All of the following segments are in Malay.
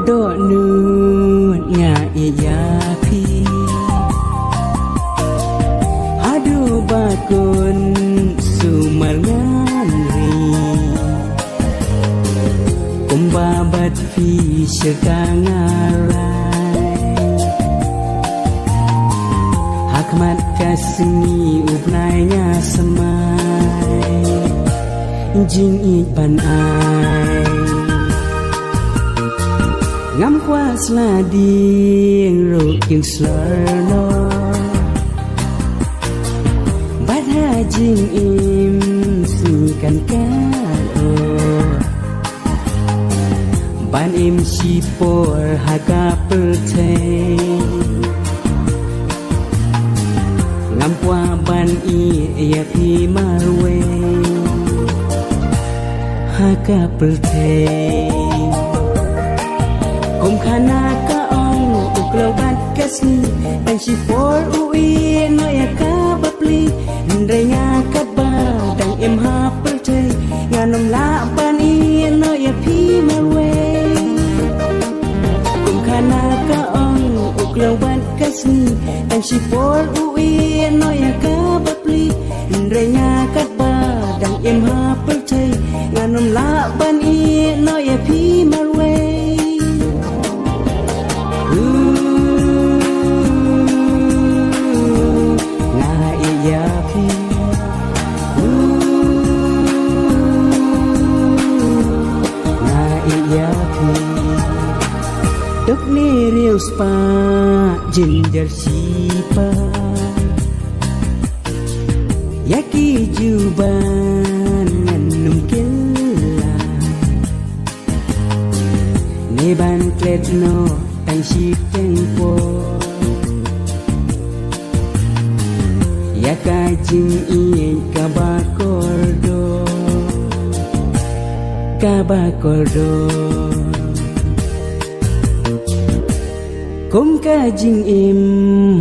do nu nya iya pi hadu bakun sumarngan ri kumbabat fi sekangarai hakmat kasmi upnainya semai jing ipan ai ngắm qua là điên rồi kinh slarno bát ha jing im si kan ka ban im si por haga perte ngắm qua ban i ya pi marwe haga perte Kum khana ka ong uklau bat kasni dan si for ui no ya ka bapli ndrenya kat ba dang em ha percay nganom la ban i no ya pi marwe Kum khana ka ong uklau bat kasni dan si for ui no ya ka bapli ndrenya kat ba dang em ha percay nganom la ban i no ya pi marwe Dok ni real spa ginger sipa Yaki juban nganum killa Neban kletno tang si tempo Yaka jing iye kabakordo Kum ka jing im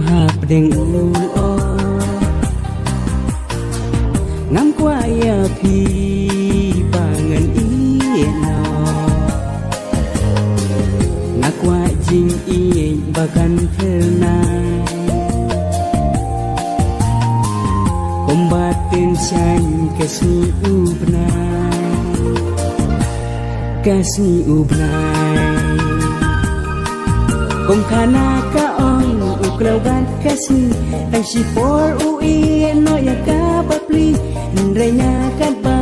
hap deng ul o ngam kwa ya pi bangan i no ngakwa jing i bakan pernai kombatin san kasni ubnai Kum khana ka ong uklau bat kasni ang si for ui no ya ka bapli ndrenya kat ba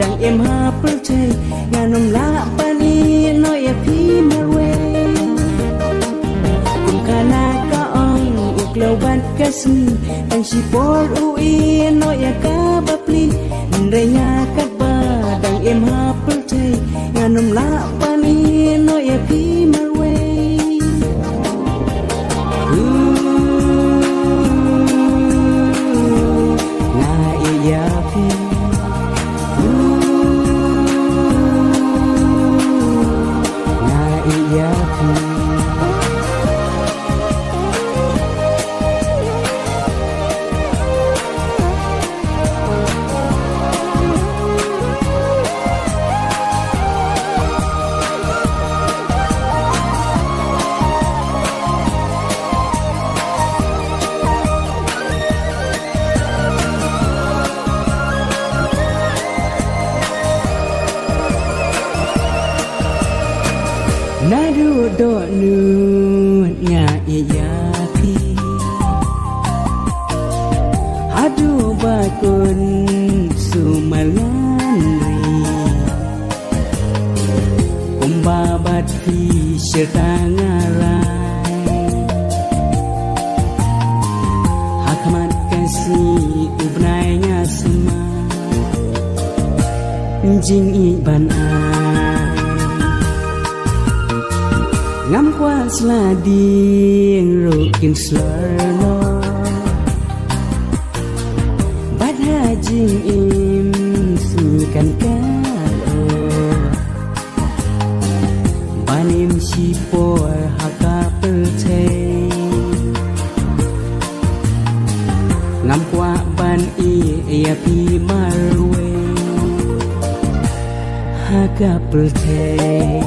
dang em ha percay nganom la pani no ya pi marwe Kum khana ka ong uklau bat kasni ang si for ui no ya ka bapli ndrenya kat ba dang em ha percay nganom la pani no ya pi marwe Nadu do nu nya iya pi hadu bakun sumalan ri kumbabat fi setangarai hakmat kasih ubnainya semua jing iban ngắm qua là điên rồi kinh slarno bát ha jing im si kan ka banim si por haka percay ngắm qua ban i ya pi marwe haka percay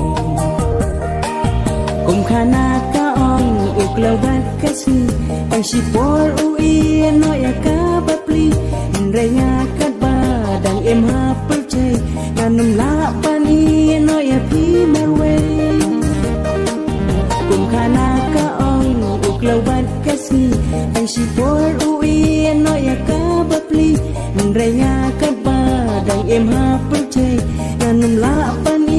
khana kaong uklawat kasi ang sipor ui no ya ka bapli renya kat badang emha percay kanum la pani no ya pi merwe kum khana kaong uklawat kasi ang sipor ui no ya ka bapli renya kat badang emha percay kanum la pani